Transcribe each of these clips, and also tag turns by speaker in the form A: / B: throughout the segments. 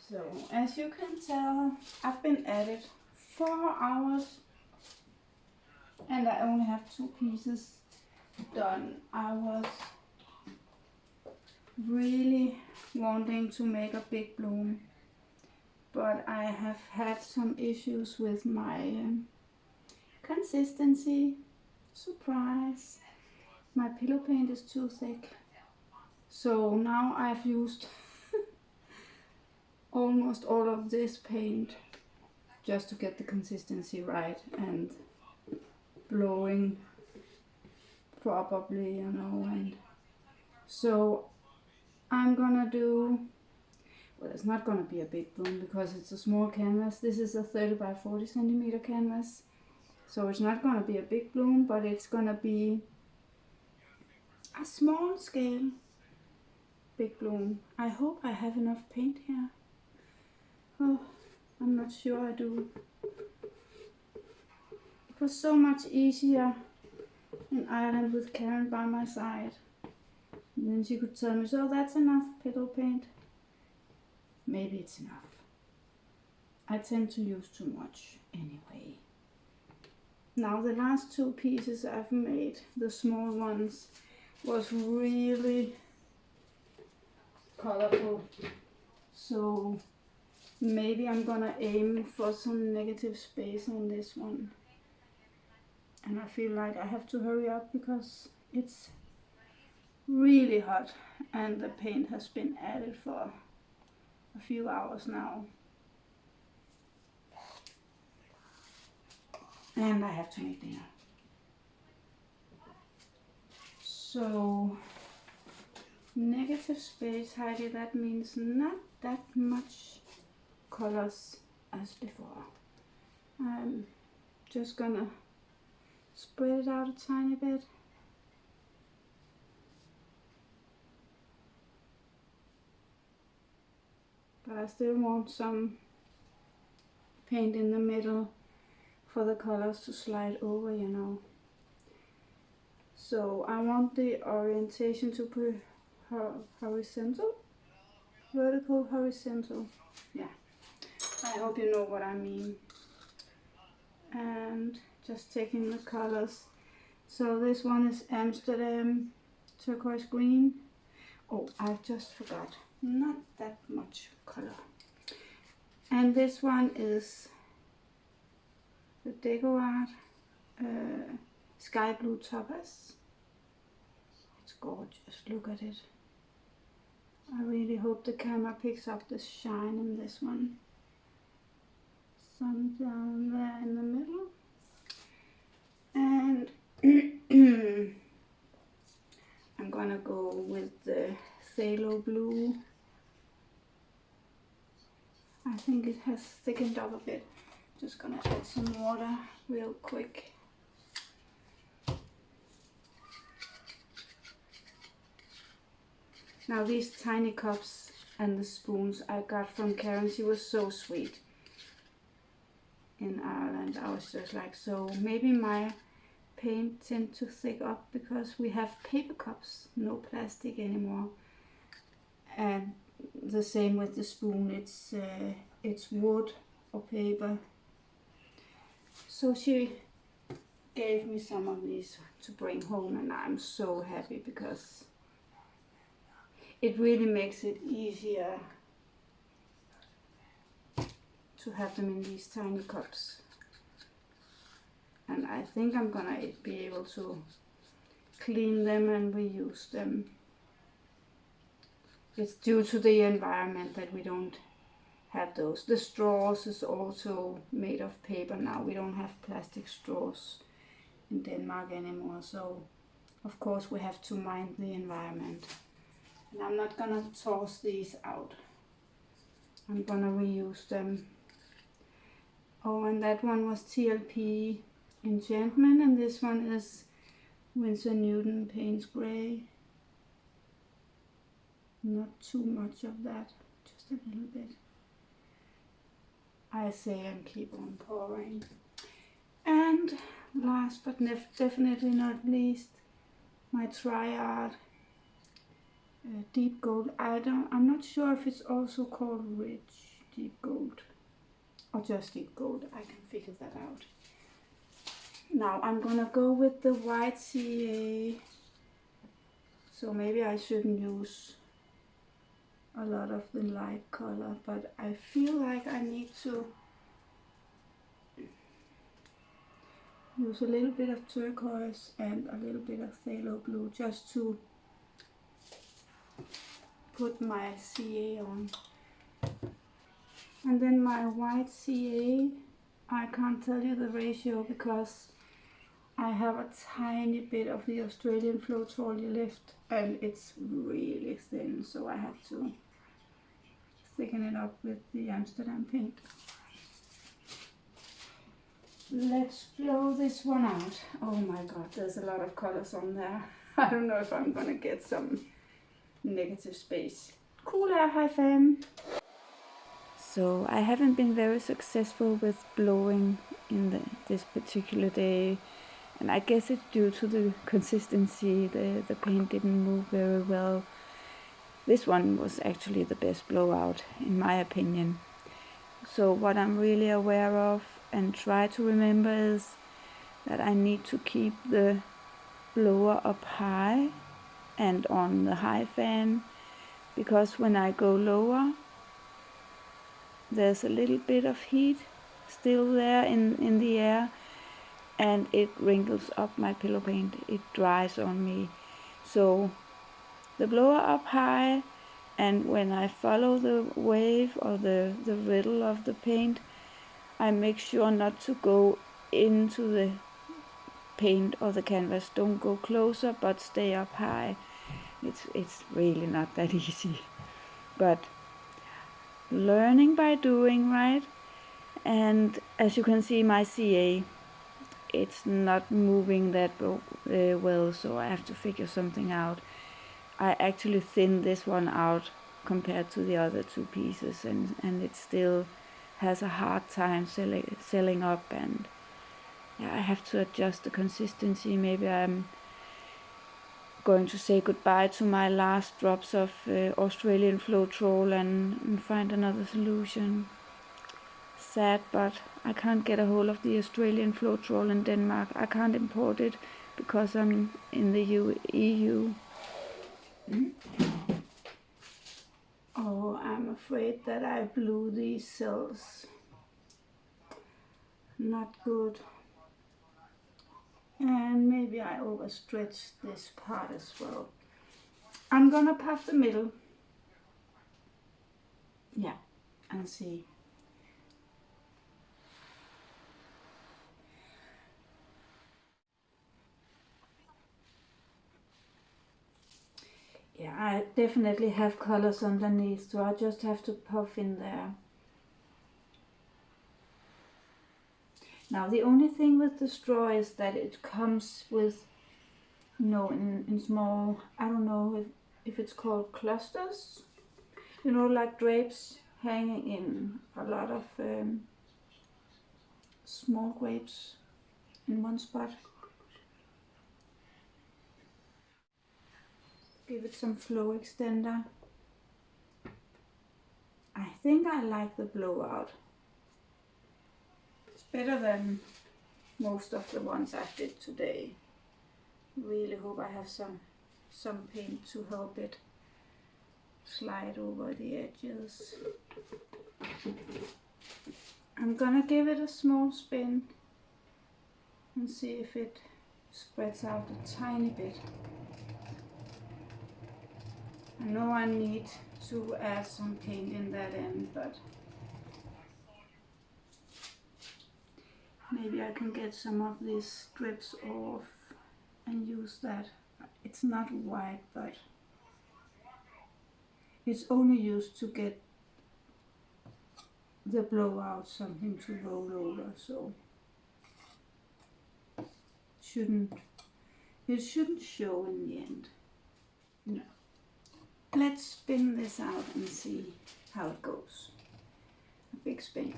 A: So, as you can tell, I've been at it 4 hours and I only have 2 pieces done. I was really wanting to make a big bloom, but I have had some issues with my consistency. Surprise! My pillow paint is too thick. So now I've used almost all of this paint just to get the consistency right and blowing properly, you know. And so I'm gonna do, well, it's not gonna be a big bloom because it's a small canvas. This is a 30 by 40 centimeter canvas, so it's not gonna be a big bloom, but it's gonna be a small scale big bloom. I hope I have enough paint here. Oh, I'm not sure I do. It was so much easier in Ireland with Karen by my side. And then she could tell me, so that's enough pillow paint. Maybe it's enough. I tend to use too much anyway. Now the last 2 pieces I've made, the small ones, was really colorful. So maybe I'm gonna aim for some negative space on this one. And I feel like I have to hurry up because it's really hot and the paint has been added for a few hours now. And I have to make dinner. So negative space, Heidi, that means not that much colors as before. I'm just gonna spread it out a tiny bit. But I still want some paint in the middle for the colors to slide over, you know. So I want the orientation to be horizontal, vertical, horizontal. Yeah, I hope you know what I mean. And just taking the colors. So this one is Amsterdam Turquoise green. Oh, I just forgot. Not that much color. And this one is the DecoArt Sky Blue Topaz. It's gorgeous, look at it. I really hope the camera picks up the shine in this one. Some down there in the middle. And I'm gonna go with the Pthalo blue. I think it has thickened up a bit. Just gonna add some water real quick. Now these tiny cups and the spoons I got from Karen, she was so sweet in Ireland. I was just like, so maybe my paint tend to thick up because we have paper cups, no plastic anymore. And the same with the spoon, it's wood or paper. So she gave me some of these to bring home and I'm so happy because it really makes it easier to have them in these tiny cups. And I think I'm gonna be able to clean them and reuse them. It's due to the environment that we don't have those. The straws is also made of paper now. We don't have plastic straws in Denmark anymore. So of course we have to mind the environment. And I'm not gonna toss these out. I'm gonna reuse them. Oh, and that one was TLP Enchantment, and this one is Winsor Newton Payne's Grey. Not too much of that, just a little bit. I say and keep on pouring. And last but definitely not least, my Triart deep gold. I'm not sure if it's also called rich. deep gold or just deep gold. I can figure that out. Now I'm gonna go with the white CA. So maybe I shouldn't use a lot of the light color, but I feel like I need to use a little bit of turquoise and a little bit of phthalo blue just to put my CA on. And then my white CA, I can't tell you the ratio because I have a tiny bit of the Australian Floetrol left and it's really thin, so I had to thicken it up with the Amsterdam paint. Let's blow this one out. Oh my god, there's a lot of colors on there. I don't know if I'm gonna get some negative space. Cool air, hi fam. So I haven't been very successful with blowing in this particular day, and I guess it's due to the consistency. The paint didn't move very well. This one was actually the best blowout in my opinion. So what I'm really aware of and try to remember is that I need to keep the blower up high and on the high fan, because when I go lower there's a little bit of heat still there in the air and it wrinkles up my pillow paint. It dries on me. So the blower up high, and when I follow the wave or the riddle of the paint, I make sure not to go into the paint or the canvas. Don't go closer, but stay up high. It's really not that easy, but learning by doing, right? And as you can see, my CA, it's not moving that well, so I have to figure something out. I actually thinned this one out compared to the other two pieces, and it still has a hard time selling up, and yeah, I have to adjust the consistency. Maybe I'm going to say goodbye to my last drops of Australian Floetrol and find another solution. Sad, but I can't get a hold of the Australian Floetrol in Denmark. I can't import it because I'm in the EU. Oh, I'm afraid that I blew these cells. Not good. And maybe I overstretched this part as well. I'm gonna puff the middle. Yeah, and see. Yeah, I definitely have colors underneath, so I just have to puff in there. Now the only thing with the straw is that it comes with, you know, in small, I don't know if it's called clusters, you know, like drapes hanging in a lot of small grapes in one spot. Give it some flow extender. I think I like the blowout. It's better than most of the ones I did today. Really hope I have some paint to help it slide over the edges. I'm gonna give it a small spin and see if it spreads out a tiny bit. I know I need to add some paint in that end, but maybe I can get some of these strips off and use that. It's not white, but it's only used to get the blowout something to roll over, so it shouldn't show in the end. No. Let's spin this out and see how it goes. A big spin.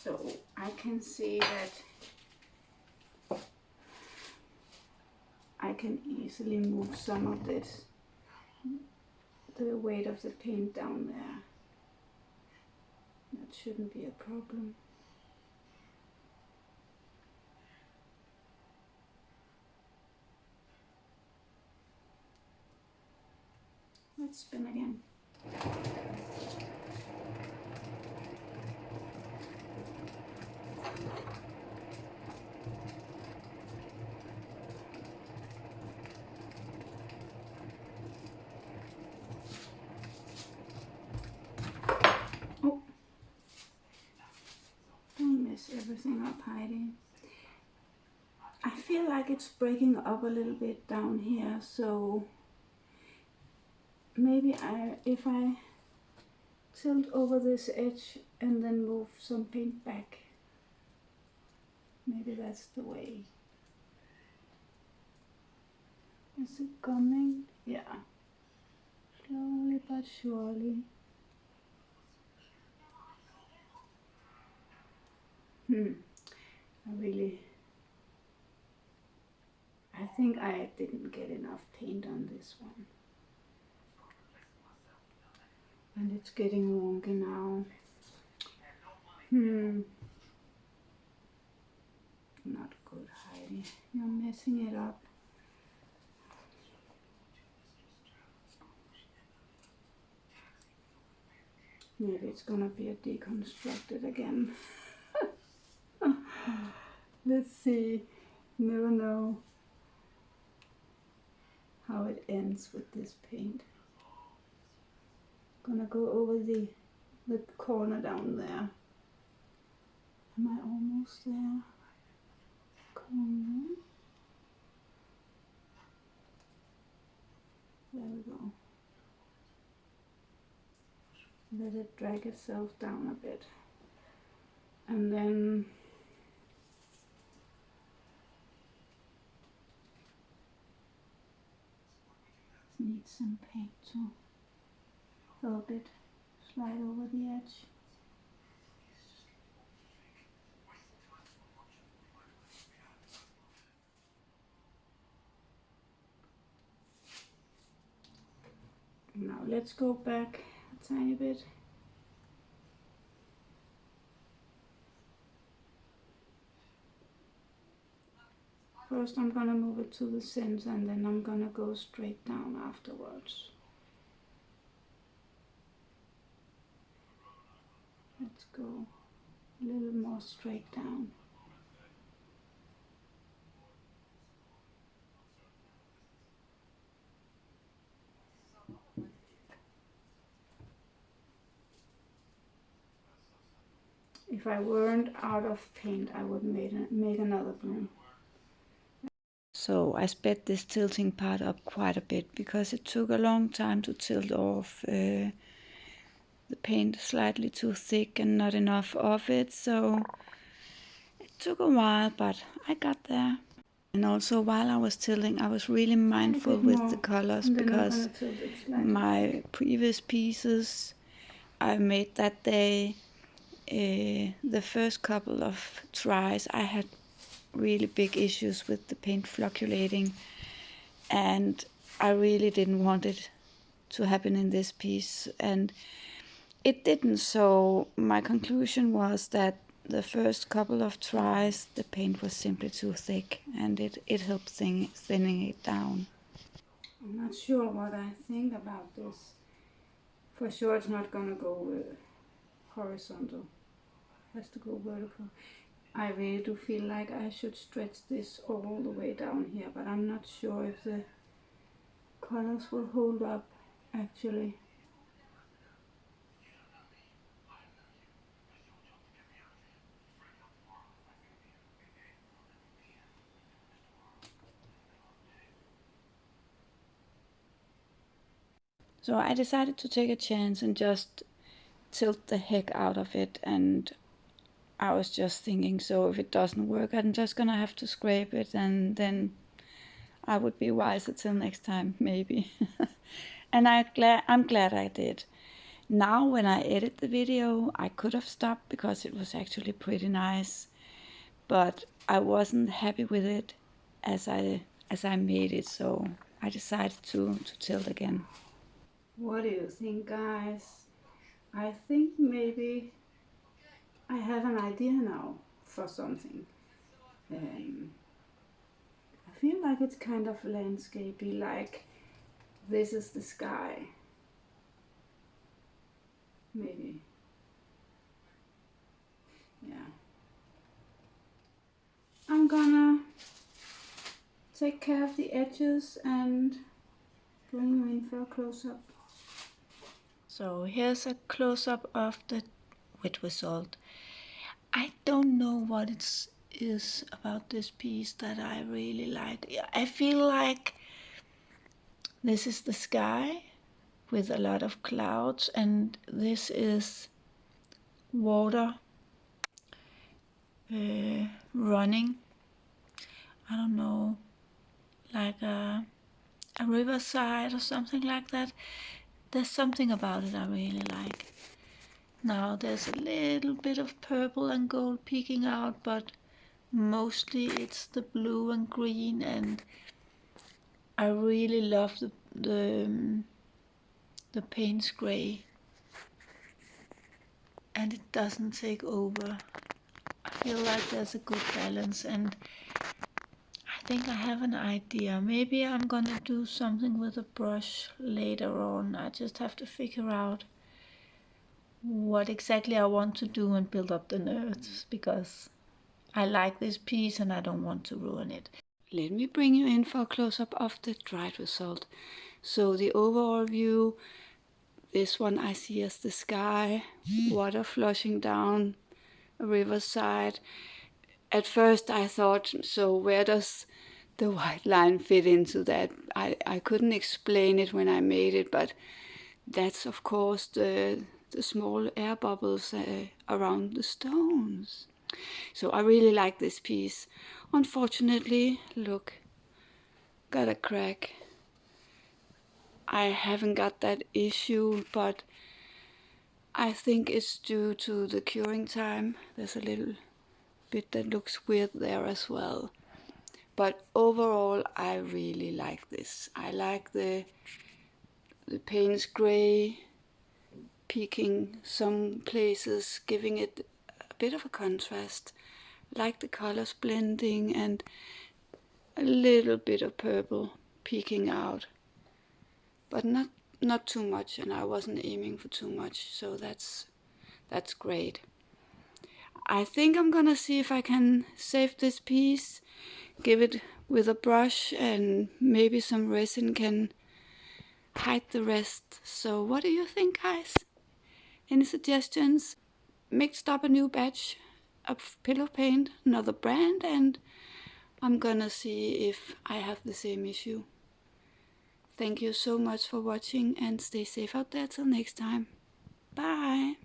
A: So I can see that I can easily move some of this, the weight of the paint down there. That shouldn't be a problem. Let's spin again. Oh, don't mess everything up, Heidi. I feel like it's breaking up a little bit down here, so maybe if I tilt over this edge and then move some paint back, maybe that's the way. Is it coming? Yeah. Slowly but surely. I think I didn't get enough paint on this one. And it's getting wonky now. Not good, Heidi. You're messing it up. Maybe it's gonna be a deconstructed again. Let's see. Never know how it ends with this paint. Gonna go over the corner down there. Am I almost there? Corner. There we go. Let it drag itself down a bit. And then need some paint to help it slide over the edge. Now let's go back a tiny bit. First I'm gonna move it to the center and then I'm gonna go straight down afterwards. Let's go a little more straight down. If I weren't out of paint, I would make another bloom. So I sped this tilting part up quite a bit because it took a long time to tilt off the paint slightly too thick and not enough of it. So it took a while, but I got there. And also while I was tilting, I was really mindful with the colors because my previous pieces I made that day, the first couple of tries, I had really big issues with the paint flocculating, and I really didn't want it to happen in this piece, and it didn't. So my conclusion was that the first couple of tries the paint was simply too thick, and it helped thinning it down. I'm not sure what I think about this. For sure it's not gonna go horizontal, it has to go vertical. I really do feel like I should stretch this all the way down here, but I'm not sure if the colors will hold up actually. So I decided to take a chance and just tilt the heck out of it, and I was just thinking, so if it doesn't work, I'm just gonna have to scrape it, and then I would be wiser till next time, maybe. And I'm glad I did. Now when I edit the video, I could have stopped because it was actually pretty nice, but I wasn't happy with it as I made it, so I decided to tilt again. What do you think, guys? I think maybe I have an idea now for something. I feel like it's kind of landscapey, like this is the sky. Maybe. Yeah. I'm gonna take care of the edges and bring you in for a close-up. So here's a close-up of the wet result. I don't know what it is about this piece that I really like. I feel like this is the sky with a lot of clouds, and this is water running. I don't know, like a riverside or something like that. There's something about it I really like. Now there's a little bit of purple and gold peeking out, but mostly it's the blue and green, and I really love the paint's gray, and it doesn't take over. I feel like there's a good balance, and I think I have an idea. Maybe I'm gonna do something with a brush later on. I just have to figure out what exactly I want to do and build up the nerves, because I like this piece and I don't want to ruin it. Let me bring you in for a close-up of the dried result. So the overall view, this one I see as the sky, water flushing down a riverside. At first I thought, so where does the white line fit into that? I couldn't explain it when I made it, but that's of course the small air bubbles around the stones. So I really like this piece. Unfortunately, look, got a crack. I haven't got that issue, but I think it's due to the curing time. There's a little bit that looks weird there as well. But overall, I really like this. I like the paint's gray peaking some places, giving it a bit of a contrast. Like the colors blending and a little bit of purple peeking out, but not too much, and I wasn't aiming for too much, so that's great. I think I'm gonna see if I can save this piece, give it with a brush, and maybe some resin can hide the rest. So what do you think, guys? Any suggestions? Mixed up a new batch of pillow paint, another brand, and I'm gonna see if I have the same issue. Thank you so much for watching, and stay safe out there till next time. Bye!